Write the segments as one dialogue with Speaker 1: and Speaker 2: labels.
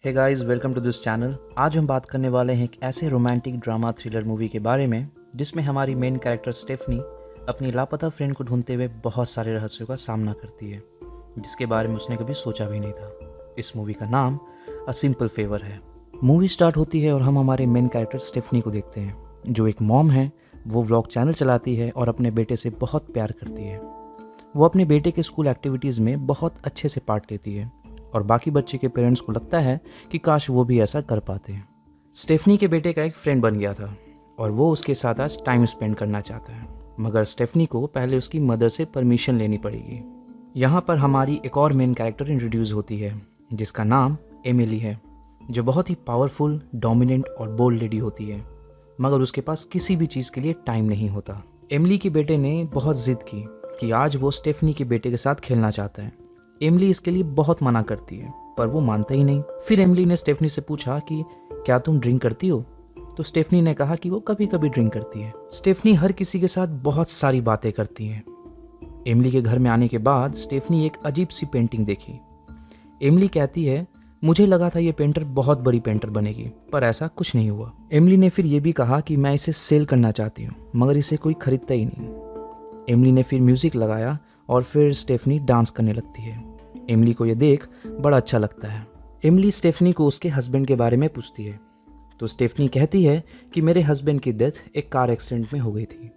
Speaker 1: Hey guys, welcome to this channel. आज हम बात करने वाले हैं एक ऐसे रोमांटिक ड्रामा थ्रिलर मूवी के बारे में जिसमें हमारी मेन कैरेक्टर स्टेफनी अपनी लापता फ्रेंड को ढूंढते हुए बहुत सारे रहस्यों का सामना करती है जिसके बारे में उसने कभी सोचा भी नहीं था। इस मूवी का नाम अ सिंपल फेवर है। मूवी स्टार्ट होती है और हम हमारे मेन कैरेक्टर स्टेफनी को देखते हैं जो एक मॉम है। वो व्लॉग चैनल चलाती है और अपने बेटे से बहुत प्यार करती है। वो अपने बेटे के स्कूल एक्टिविटीज़ में बहुत अच्छे से पार्ट लेती है और बाकी बच्चे के पेरेंट्स को लगता है कि काश वो भी ऐसा कर पाते हैं। स्टेफनी के बेटे का एक फ्रेंड बन गया था और वो उसके साथ आज टाइम स्पेंड करना चाहता है, मगर स्टेफनी को पहले उसकी मदर से परमिशन लेनी पड़ेगी। यहाँ पर हमारी एक और मेन कैरेक्टर इंट्रोड्यूस होती है जिसका नाम एमिली है, जो बहुत ही पावरफुल, डोमिनेंट और बोल्ड लेडी होती है, मगर उसके पास किसी भी चीज़ के लिए टाइम नहीं होता। एमिली के बेटे ने बहुत ज़िद की कि आज वो स्टेफनी के बेटे के साथ खेलना चाहता है। एमिली इसके लिए बहुत मना करती है पर वो मानता ही नहीं। फिर एमिली ने स्टेफनी से पूछा कि क्या तुम ड्रिंक करती हो, तो स्टेफनी ने कहा कि वो कभी कभी ड्रिंक करती है। स्टेफनी हर किसी के साथ बहुत सारी बातें करती है। एमिली के घर में आने के बाद स्टेफनी एक अजीब सी पेंटिंग देखी। एमिली कहती है, मुझे लगा था ये पेंटर बहुत बड़ी पेंटर बनेगी, पर ऐसा कुछ नहीं हुआ। एमिली ने फिर ये भी कहा कि मैं इसे सेल करना चाहती हूँ, मगर इसे कोई खरीदता ही नहीं। एमिली ने फिर म्यूज़िक लगाया और फिर स्टेफनी डांस करने लगती है। एमिली को ये देख बड़ा अच्छा लगता है। एमिली स्टेफनी को उसके हस्बैंड के बारे में पूछती है तो स्टेफनी कहती है कि मेरे हस्बैंड की डेथ एक कार एक्सीडेंट में हो गई थी।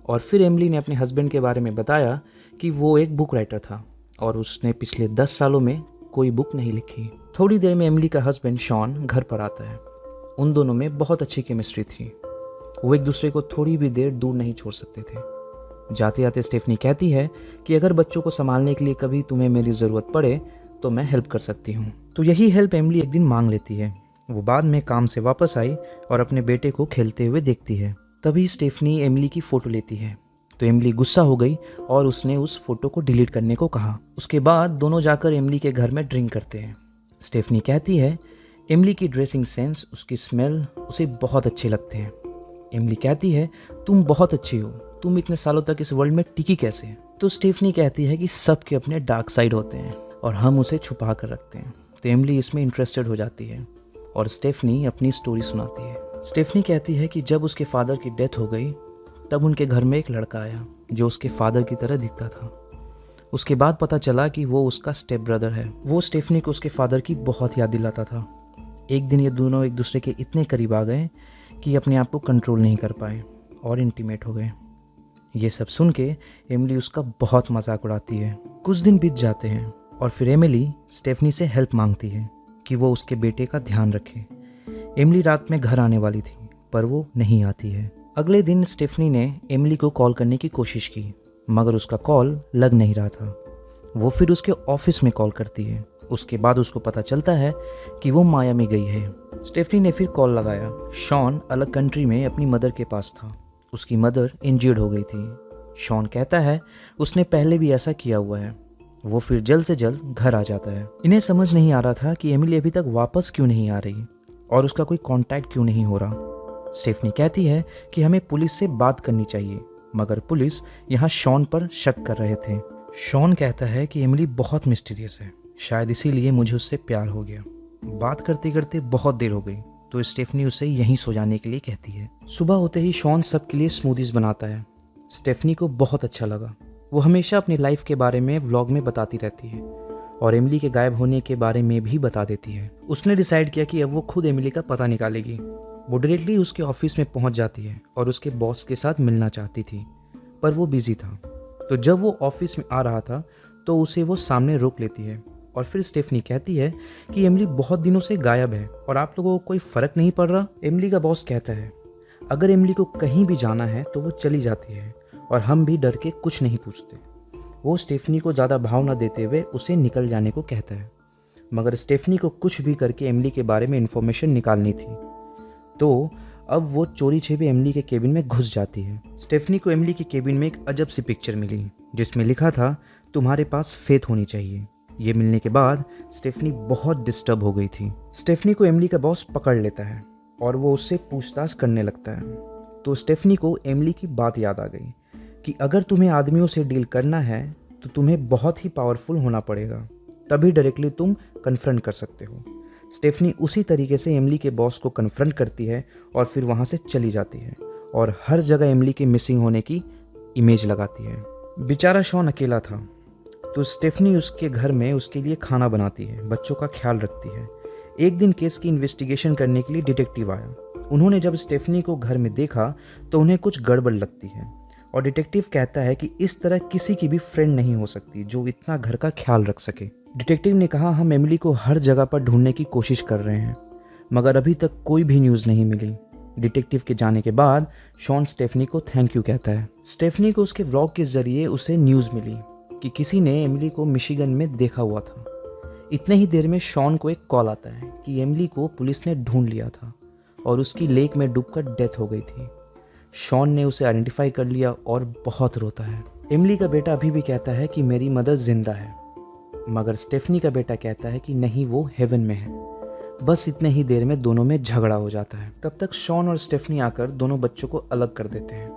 Speaker 1: और फिर एमिली ने अपने हस्बैंड के बारे में बताया कि वो एक बुक राइटर था और उसने पिछले 10 सालों में कोई बुक नहीं लिखी। थोड़ी देर में एमिली का हस्बैंड शॉन घर पर आता है। उन दोनों में बहुत अच्छी केमिस्ट्री थी। वो एक दूसरे को थोड़ी भी देर दूर नहीं छोड़ सकते थे। जाते जाते स्टेफनी कहती है कि अगर बच्चों को संभालने के लिए कभी तुम्हें मेरी ज़रूरत पड़े तो मैं हेल्प कर सकती हूँ। तो यही हेल्प एमिली एक दिन मांग लेती है। वो बाद में काम से वापस आई और अपने बेटे को खेलते हुए देखती है। तभी स्टेफनी एमिली की फ़ोटो लेती है तो एमिली गुस्सा हो गई और उसने उस फोटो को डिलीट करने को कहा। उसके बाद दोनों जाकर एमिली के घर में ड्रिंक करते हैं। स्टेफनी कहती है एमिली की ड्रेसिंग सेंस, उसकी स्मेल उसे बहुत अच्छे लगते हैं। एमिली कहती है तुम बहुत अच्छी हो, तुम इतने सालों तक इस वर्ल्ड में टिकी कैसे? तो स्टेफनी कहती है कि सबके अपने डार्क साइड होते हैं और हम उसे छुपा कर रखते हैं। तो एमिली इसमें इंटरेस्टेड हो जाती है और स्टेफनी अपनी स्टोरी सुनाती है। स्टेफनी कहती है कि जब उसके फादर की डेथ हो गई तब उनके घर में एक लड़का आया जो उसके फादर की तरह दिखता था। उसके बाद पता चला कि वो उसका स्टेप ब्रदर है। वो स्टेफनी को उसके फादर की बहुत याद दिलाता था। एक दिन ये दोनों एक दूसरे के इतने करीब आ गए कि अपने आप को कंट्रोल नहीं कर पाए और इंटीमेट हो गए। ये सब सुन के एमिली उसका बहुत मजाक उड़ाती है। कुछ दिन बीत जाते हैं और फिर एमिली स्टेफनी से हेल्प मांगती है कि वो उसके बेटे का ध्यान रखे। एमिली रात में घर आने वाली थी पर वो नहीं आती है। अगले दिन स्टेफनी ने एमिली को कॉल करने की कोशिश की मगर उसका कॉल लग नहीं रहा था। वो फिर उसके ऑफिस में कॉल करती है। उसके बाद उसको पता चलता है कि वो मायामी गई है। स्टेफनी ने फिर कॉल लगाया। शॉन अलग कंट्री में अपनी मदर के पास था। उसकी मदर इंजर्ड हो गई थी। शॉन कहता है उसने पहले भी ऐसा किया हुआ है। वो फिर जल्द से जल्द घर आ जाता है। इन्हें समझ नहीं आ रहा था कि एमिली अभी तक वापस क्यों नहीं आ रही और उसका कोई कांटेक्ट क्यों नहीं हो रहा। स्टेफनी कहती है कि हमें पुलिस से बात करनी चाहिए, मगर पुलिस यहाँ शॉन पर शक कर रहे थे। शॉन कहता है कि एमिली बहुत मिस्टीरियस है, शायद इसीलिए मुझे उससे प्यार हो गया। बात करते करते बहुत देर हो गई तो स्टेफनी उसे यहीं सो जाने के लिए कहती है। सुबह होते ही शॉन सबके लिए स्मूदीज बनाता है। स्टेफनी को बहुत अच्छा लगा। वो हमेशा अपनी लाइफ के बारे में व्लॉग में बताती रहती है और एमिली के गायब होने के बारे में भी बता देती है। उसने डिसाइड किया कि अब वो खुद एमिली का पता निकालेगी। वो डायरेक्टली उसके ऑफिस में पहुंच जाती है और उसके बॉस के साथ मिलना चाहती थी पर वो बिजी था। तो जब वो ऑफिस में आ रहा था तो उसे वो सामने रोक लेती है और फिर स्टेफनी कहती है कि एमिली बहुत दिनों से गायब है और आप लोगों को कोई फ़र्क नहीं पड़ रहा। एमिली का बॉस कहता है अगर एमिली को कहीं भी जाना है तो वो चली जाती है और हम भी डर के कुछ नहीं पूछते। वो स्टेफनी को ज़्यादा भाव न देते हुए उसे निकल जाने को कहता है, मगर स्टेफनी को कुछ भी करके एमिली के बारे में इन्फॉर्मेशन निकालनी थी। तो अब वो चोरी छिपे एमिली के केबिन में घुस जाती है। स्टेफनी को एमिली के केबिन में एक अजब सी पिक्चर मिली जिसमें लिखा था तुम्हारे पास फेथ होनी चाहिए। ये मिलने के बाद स्टेफनी बहुत डिस्टर्ब हो गई थी। स्टेफनी को एमिली का बॉस पकड़ लेता है और वो उससे पूछताछ करने लगता है। तो स्टेफनी को एमिली की बात याद आ गई कि अगर तुम्हें आदमियों से डील करना है तो तुम्हें बहुत ही पावरफुल होना पड़ेगा, तभी डायरेक्टली तुम कन्फ्रंट कर सकते हो। स्टेफनी उसी तरीके से एमिली के बॉस को कन्फ्रंट करती है और फिर वहाँ से चली जाती है और हर जगह एमिली के मिसिंग होने की इमेज लगाती है। बेचारा शॉन अकेला था, तो स्टेफनी उसके घर में उसके लिए खाना बनाती है, बच्चों का ख्याल रखती है। एक दिन केस की इन्वेस्टिगेशन करने के लिए डिटेक्टिव आया। उन्होंने जब स्टेफनी को घर में देखा तो उन्हें कुछ गड़बड़ लगती है और डिटेक्टिव कहता है कि इस तरह किसी की भी फ्रेंड नहीं हो सकती जो इतना घर का ख्याल रख सके। डिटेक्टिव ने कहा, हम एमिली को हर जगह पर ढूंढने की कोशिश कर रहे हैं मगर अभी तक कोई भी न्यूज़ नहीं मिली। डिटेक्टिव के जाने के बाद शॉन स्टेफनी को थैंक यू कहता है। स्टेफनी को उसके व्लॉग के जरिए उसे न्यूज़ मिली कि किसी ने एमिली को मिशिगन में देखा हुआ था। इतने ही देर में शॉन को एक कॉल आता है कि एमिली को पुलिस ने ढूंढ लिया था और उसकी लेक में डूबकर डेथ हो गई थी। शॉन ने उसे आइडेंटिफाई कर लिया और बहुत रोता है। एमिली का बेटा अभी भी कहता है कि मेरी मदर जिंदा है, मगर स्टेफनी का बेटा कहता है कि नहीं, वो हेवन में है। बस इतने ही देर में दोनों में झगड़ा हो जाता है। तब तक शॉन और स्टेफनी आकर दोनों बच्चों को अलग कर देते हैं।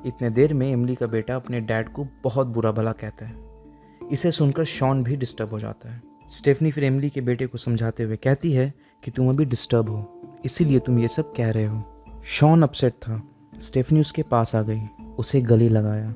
Speaker 1: इतने देर में एमिली का बेटा अपने डैड को बहुत बुरा भला कहता है। इसे सुनकर शॉन भी डिस्टर्ब हो जाता है। स्टेफनी फिर एमिली के बेटे को समझाते हुए कहती है कि तुम अभी डिस्टर्ब हो, इसीलिए तुम ये सब कह रहे हो। शॉन अपसेट था। स्टेफनी उसके पास आ गई, उसे गले लगाया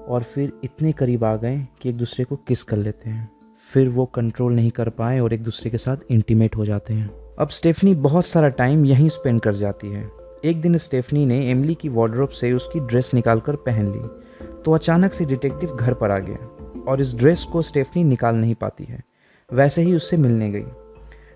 Speaker 1: और फिर इतने करीब आ गए कि एक दूसरे को किस कर लेते हैं। फिर वो कंट्रोल नहीं कर पाए और एक दूसरे के साथ इंटीमेट हो जाते हैं। अब स्टेफनी बहुत सारा टाइम यहीं स्पेंड कर जाती है। एक दिन स्टेफनी ने एमिली की वार्डरोब से उसकी ड्रेस निकालकर पहन ली तो अचानक से डिटेक्टिव घर पर आ गया और इस ड्रेस को स्टेफनी निकाल नहीं पाती है। वैसे ही उससे मिलने गई।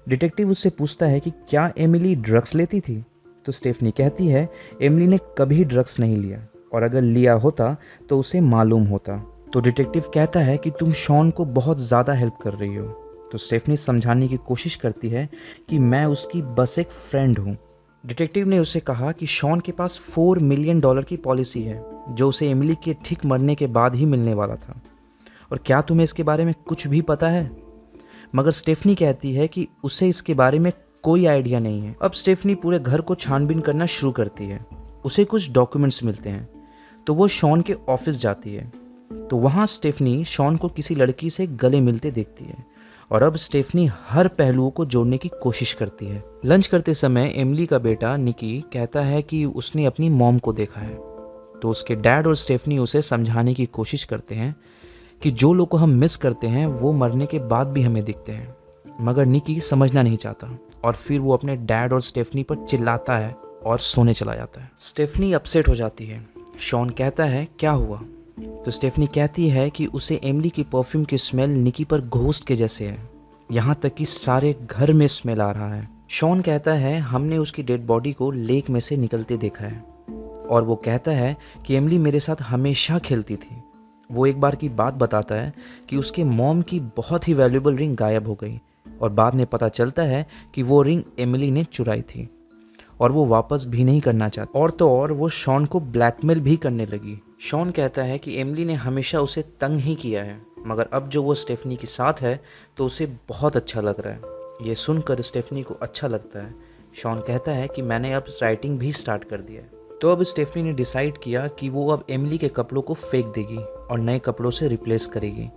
Speaker 1: डिटेक्टिव उससे पूछता है कि क्या एमिली ड्रग्स लेती थी, तो स्टेफनी कहती है एमिली ने कभी ड्रग्स नहीं लिया और अगर लिया होता तो उसे मालूम होता। तो डिटेक्टिव कहता है कि तुम शॉन को बहुत ज़्यादा हेल्प कर रही हो। तो स्टेफनी समझाने की कोशिश करती है कि मैं उसकी बस एक फ्रेंड हूँ। डिटेक्टिव ने उसे कहा कि शॉन के पास $4 मिलियन की पॉलिसी है जो उसे एमिली के ठीक मरने के बाद ही मिलने वाला था, और क्या तुम्हें इसके बारे में कुछ भी पता है? मगर स्टेफनी कहती है कि उसे इसके बारे में कोई आइडिया नहीं है। अब स्टेफनी पूरे घर को छानबीन करना शुरू करती है। उसे कुछ डॉक्यूमेंट्स मिलते हैं तो वो शॉन के ऑफिस जाती है, तो वहाँ स्टेफनी शॉन को किसी लड़की से गले मिलते देखती है और अब स्टेफनी हर पहलुओं को जोड़ने की कोशिश करती है। लंच करते समय एमिली का बेटा निकी कहता है कि उसने अपनी मॉम को देखा है, तो उसके डैड और स्टेफनी उसे समझाने की कोशिश करते हैं कि जो लोग को हम मिस करते हैं वो मरने के बाद भी हमें दिखते हैं, मगर निकी समझना नहीं चाहता और फिर वो अपने डैड और स्टेफनी पर चिल्लाता है और सोने चला जाता है। स्टेफनी अपसेट हो जाती है। शॉन कहता है क्या हुआ, तो स्टेफनी कहती है कि उसे एमिली की परफ्यूम की स्मेल निकी पर घोस्ट के जैसे है, यहाँ तक कि सारे घर में स्मेल आ रहा है। शॉन कहता है हमने उसकी डेड बॉडी को लेक में से निकलते देखा है, और वो कहता है कि एमिली मेरे साथ हमेशा खेलती थी। वो एक बार की बात बताता है कि उसके मॉम की बहुत ही वैल्यूएबल रिंग गायब हो गई और बाद में पता चलता है कि वो रिंग एमिली ने चुराई थी और वो वापस भी नहीं करना चाहती, और तो और वो शॉन को ब्लैकमेल भी करने लगी। शॉन कहता है कि एमिली ने हमेशा उसे तंग ही किया है, मगर अब जो वो स्टेफनी के साथ है तो उसे बहुत अच्छा लग रहा है। ये सुनकर स्टेफनी को अच्छा लगता है। शॉन कहता है कि मैंने अब राइटिंग भी स्टार्ट कर दिया है। तो अब स्टेफनी ने डिसाइड किया कि वो अब एमिली के कपड़ों को फेंक देगी और नए कपड़ों से रिप्लेस करेगी,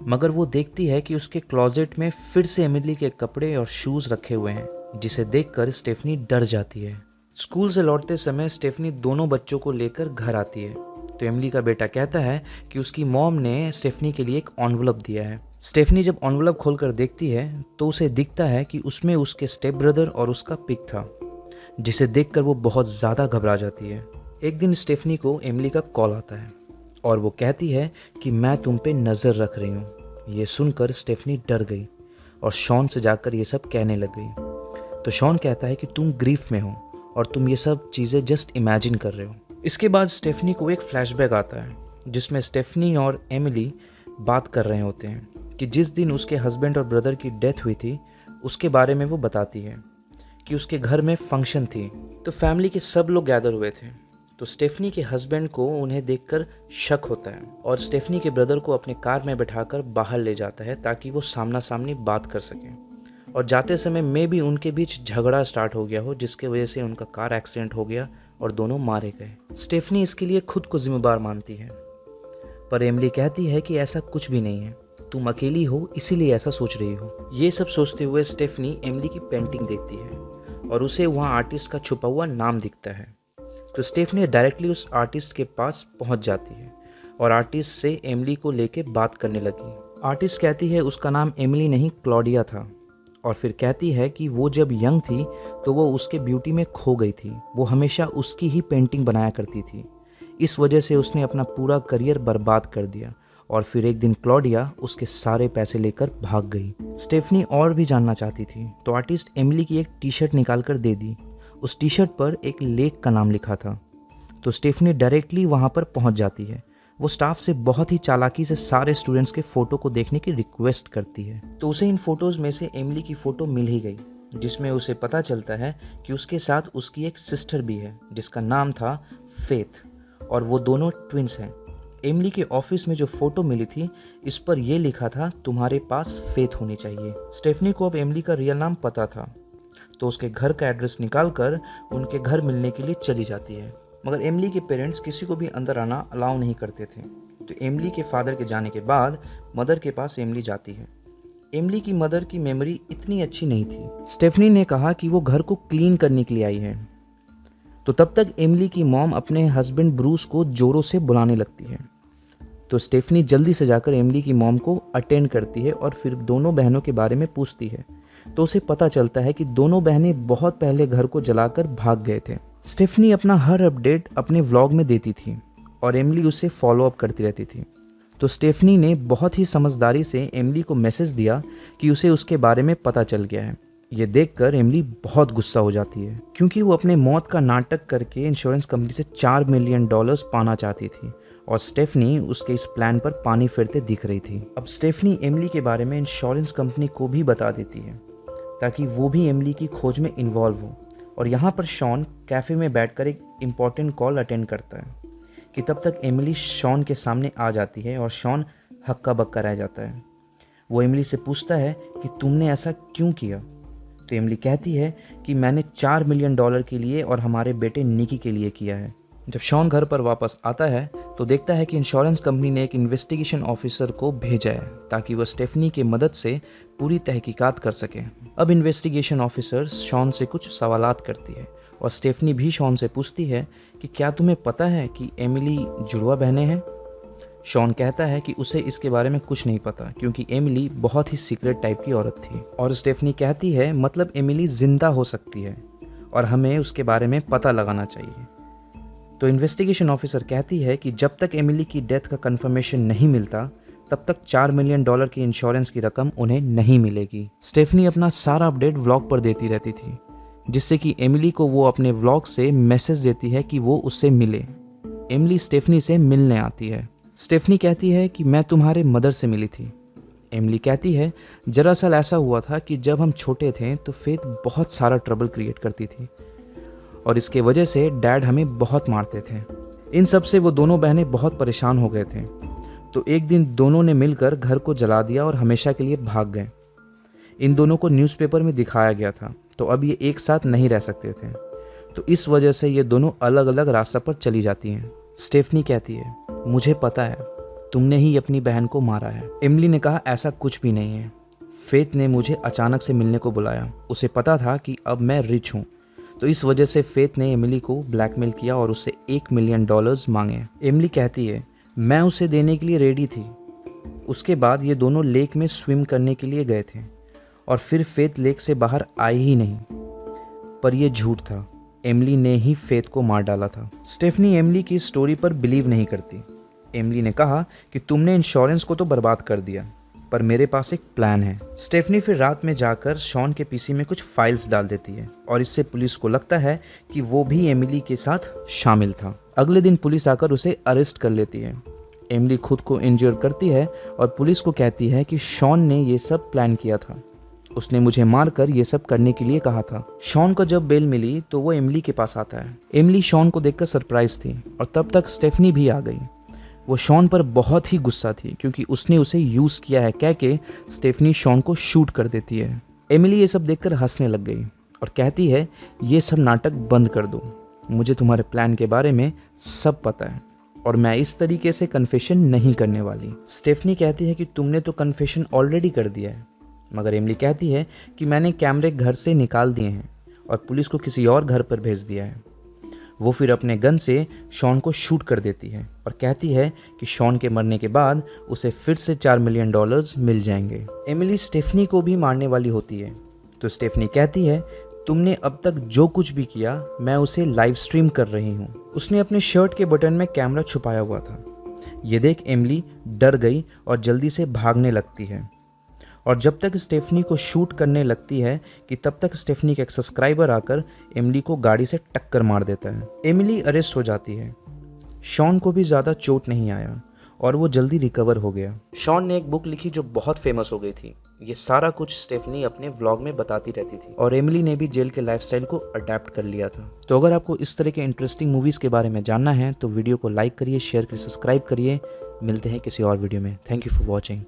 Speaker 1: मगर वो देखती है कि उसके क्लोजेट में फिर से एमिली के कपड़े और शूज़ रखे हुए हैं, जिसे देखकर स्टेफनी डर जाती है। स्कूल से लौटते समय स्टेफनी दोनों बच्चों को लेकर घर आती है, तो एमिली का बेटा कहता है कि उसकी मॉम ने स्टेफनी के लिए एक एनवलप दिया है। स्टेफनी जब एनवलप खोलकर देखती है तो उसे दिखता है कि उसमें उसके स्टेप ब्रदर और उसका पिक था, जिसे देखकर वो बहुत ज़्यादा घबरा जाती है। एक दिन स्टेफनी को एमिली का कॉल आता है और वो कहती है कि मैं तुम पे नज़र रख रही हूँ। ये सुनकर स्टेफनी डर गई और शॉन से जाकर ये सब कहने लग गई। तो शॉन कहता है कि तुम ग्रीफ में हो और तुम ये सब चीज़ें जस्ट इमेजिन कर रहे हो। इसके बाद स्टेफनी को एक फ्लैशबैक आता है जिसमें स्टेफनी और एमिली बात कर रहे होते हैं कि जिस दिन उसके हस्बैंड और ब्रदर की डेथ हुई थी उसके बारे में वो बताती है कि उसके घर में फंक्शन थी, तो फैमिली के सब लोग गैदर हुए थे। तो स्टेफनी के हस्बैंड को उन्हें देखकर शक होता है और स्टेफनी के ब्रदर को अपने कार में बैठाकर बाहर ले जाता है ताकि वो सामना सामनी बात कर सकें, और जाते समय में भी उनके बीच झगड़ा स्टार्ट हो गया हो जिसके वजह से उनका कार एक्सीडेंट हो गया और दोनों मारे गए। स्टेफनी इसके लिए खुद को जिम्मेदार मानती है, पर एमिली कहती है कि ऐसा कुछ भी नहीं है। तुम अकेली हो इसीलिए ऐसा सोच रही हो। ये सब सोचते हुए स्टेफनी एमिली की पेंटिंग देखती है और उसे वहाँ आर्टिस्ट का छुपा हुआ नाम दिखता है। तो स्टेफनी डायरेक्टली उस आर्टिस्ट के पास पहुँच जाती है और आर्टिस्ट से एमिली को लेके बात करने लगी। आर्टिस्ट कहती है उसका नाम एमिली नहीं क्लॉडिया था, और फिर कहती है कि वो जब यंग थी तो वो उसके ब्यूटी में खो गई थी। वो हमेशा उसकी ही पेंटिंग बनाया करती थी, इस वजह से उसने अपना पूरा करियर बर्बाद कर दिया। और फिर एक दिन क्लॉडिया उसके सारे पैसे लेकर भाग गई। स्टेफनी और भी जानना चाहती थी तो आर्टिस्ट एमिली की एक टी शर्ट निकाल कर दे दी। उस टी शर्ट पर एक लेक का नाम लिखा था। तो स्टेफनी डायरेक्टली वहाँ पर पहुँच जाती है। वो स्टाफ से बहुत ही चालाकी से सारे स्टूडेंट्स के फ़ोटो को देखने की रिक्वेस्ट करती है। तो उसे इन फ़ोटोज़ में से एमिली की फ़ोटो मिल ही गई, जिसमें उसे पता चलता है कि उसके साथ उसकी एक सिस्टर भी है जिसका नाम था फेथ, और वो दोनों ट्विंस हैं। एमिली के ऑफिस में जो फ़ोटो मिली थी इस पर यह लिखा था तुम्हारे पास फेथ होनी चाहिए। स्टेफनी को अब एमिली का रियल नाम पता था, तो उसके घर का एड्रेस निकाल कर उनके घर मिलने के लिए चली जाती है। मगर एमिली के पेरेंट्स किसी को भी अंदर आना अलाउ नहीं करते थे। तो एमिली के फादर के जाने के बाद मदर के पास एमिली जाती है। एमिली की मदर की मेमोरी इतनी अच्छी नहीं थी। स्टेफनी ने कहा कि वो घर को क्लीन करने के लिए आई है। तो तब तक एमिली की मॉम अपने हस्बैंड ब्रूस को जोरों से बुलाने लगती है। तो स्टेफनी जल्दी से जाकर एमिली की मॉम को अटेंड करती है और फिर दोनों बहनों के बारे में पूछती है। तो उसे पता चलता है कि दोनों बहनें बहुत पहले घर को जलाकर भाग गए थे। स्टेफनी अपना हर अपडेट अपने व्लॉग में देती थी और एमिली उसे फॉलो अप करती रहती थी। तो स्टेफनी ने बहुत ही समझदारी से एमिली को मैसेज दिया कि उसे उसके बारे में पता चल गया है। ये देखकर एमिली बहुत गुस्सा हो जाती है, क्योंकि वो अपने मौत का नाटक करके इंश्योरेंस कंपनी से $4 मिलियन पाना चाहती थी और स्टेफनी उसके इस प्लान पर पानी फेरते दिख रही थी। अब स्टेफनी एमिली के बारे में इंश्योरेंस कंपनी को भी बता देती है ताकि वो भी एमिली की खोज में इन्वॉल्व हो। और यहाँ पर शॉन कैफ़े में बैठकर एक इम्पॉर्टेंट कॉल अटेंड करता है कि तब तक एमिली शॉन के सामने आ जाती है और शॉन हक्का बक्का रह जाता है। वो एमिली से पूछता है कि तुमने ऐसा क्यों किया। तो एमिली कहती है कि मैंने $4 मिलियन के लिए और हमारे बेटे निकी के लिए किया है। जब शॉन घर पर वापस आता है तो देखता है कि इंश्योरेंस कंपनी ने एक इन्वेस्टिगेशन ऑफिसर को भेजा है ताकि वह स्टेफनी की मदद से पूरी तहकीकात कर सके। अब इन्वेस्टिगेशन ऑफिसर शॉन से कुछ सवालात करती है और स्टेफनी भी शॉन से पूछती है कि क्या तुम्हें पता है कि एमिली जुड़वा बहनें हैं। शॉन कहता है कि उसे इसके बारे में कुछ नहीं पता क्योंकि एमिली बहुत ही सीक्रेट टाइप की औरत थी। और स्टेफनी कहती है मतलब एमिली जिंदा हो सकती है और हमें उसके बारे में पता लगाना चाहिए। तो इन्वेस्टिगेशन ऑफिसर कहती है कि जब तक एमिली की डेथ का कंफर्मेशन नहीं मिलता तब तक $4 मिलियन की इंश्योरेंस की रकम उन्हें नहीं मिलेगी। स्टेफनी अपना सारा अपडेट व्लॉग पर देती रहती थी, जिससे कि एमिली को वो अपने व्लॉग से मैसेज देती है कि वो उससे मिले। एमिली स्टेफनी से मिलने आती है। स्टेफनी कहती है कि मैं तुम्हारे मदर से मिली थी। एमिली कहती है दरअसल ऐसा हुआ था कि जब हम छोटे थे तो फेथ बहुत सारा ट्रबल क्रिएट करती थी और इसके वजह से डैड हमें बहुत मारते थे। इन सब से वो दोनों बहनें बहुत परेशान हो गए थे। तो एक दिन दोनों ने मिलकर घर को जला दिया और हमेशा के लिए भाग गए। इन दोनों को न्यूज़पेपर में दिखाया गया था, तो अब ये एक साथ नहीं रह सकते थे। तो इस वजह से ये दोनों अलग अलग रास्ते पर चली जाती हैं। स्टेफनी कहती है मुझे पता है तुमने ही अपनी बहन को मारा है। एमिली ने कहा ऐसा कुछ भी नहीं है, फेथ ने मुझे अचानक से मिलने को बुलाया। उसे पता था कि अब मैं रिच हूँ, तो इस वजह से फेथ ने एमिली को ब्लैकमेल किया और उससे $1 मिलियन मांगे। एमिली कहती है मैं उसे देने के लिए रेडी थी। उसके बाद ये दोनों लेक में स्विम करने के लिए गए थे और फिर फेथ लेक से बाहर आई ही नहीं। पर यह झूठ था, एमिली ने ही फेथ को मार डाला था। स्टेफनी एमिली की स्टोरी पर बिलीव नहीं करती। एमिली ने कहा कि तुमने इंश्योरेंस को तो बर्बाद कर दिया, पर मेरे पास एक प्लान है। स्टेफनी फिर रात में जाकर शॉन के पीसी में कुछ फाइल्स डाल देती है और इससे पुलिस को लगता है कि वो भी एमिली के साथ शामिल था। अगले दिन पुलिस आकर उसे अरेस्ट कर लेती है। एमिली खुद को इंजर करती है और पुलिस को कहती है कि शॉन ने ये सब प्लान किया था, उसने मुझे मारकर ये सब करने के लिए कहा था। शॉन को जब बेल मिली तो वो एमिली के पास आता है। एमिली शॉन को देखकर सरप्राइज थी और तब तक स्टेफनी भी आ गई। वो शॉन पर बहुत ही गुस्सा थी क्योंकि उसने उसे यूज़ किया है कह के स्टेफनी शॉन को शूट कर देती है। एमिली ये सब देखकर हंसने लग गई और कहती है ये सब नाटक बंद कर दो, मुझे तुम्हारे प्लान के बारे में सब पता है और मैं इस तरीके से कन्फेशन नहीं करने वाली। स्टेफनी कहती है कि तुमने तो कन्फेशन ऑलरेडी कर दिया है, मगर एमिली कहती है कि मैंने कैमरे घर से निकाल दिए हैं और पुलिस को किसी और घर पर भेज दिया है। वो फिर अपने गन से शॉन को शूट कर देती है और कहती है कि शॉन के मरने के बाद उसे फिर से $4 मिलियन मिल जाएंगे। एमिली स्टेफनी को भी मारने वाली होती है, तो स्टेफनी कहती है तुमने अब तक जो कुछ भी किया मैं उसे लाइव स्ट्रीम कर रही हूँ। उसने अपने शर्ट के बटन में कैमरा छुपाया हुआ था। ये देख एमिली डर गई और जल्दी से भागने लगती है, और जब तक स्टेफनी को शूट करने लगती है कि तब तक स्टेफनी का एक सब्सक्राइबर आकर एमिली को गाड़ी से टक्कर मार देता है। एमिली अरेस्ट हो जाती है। शॉन को भी ज़्यादा चोट नहीं आया और वो जल्दी रिकवर हो गया। शॉन ने एक बुक लिखी जो बहुत फेमस हो गई थी। ये सारा कुछ स्टेफनी अपने व्लॉग में बताती रहती थी और एमिली ने भी जेल के लाइफस्टाइल को अडेप्ट कर लिया था। तो अगर आपको इस तरह के इंटरेस्टिंग मूवीज़ के बारे में जानना है तो वीडियो को लाइक करिए, शेयर करिए, सब्सक्राइब करिए। मिलते हैं किसी और वीडियो में। Thank you for watching.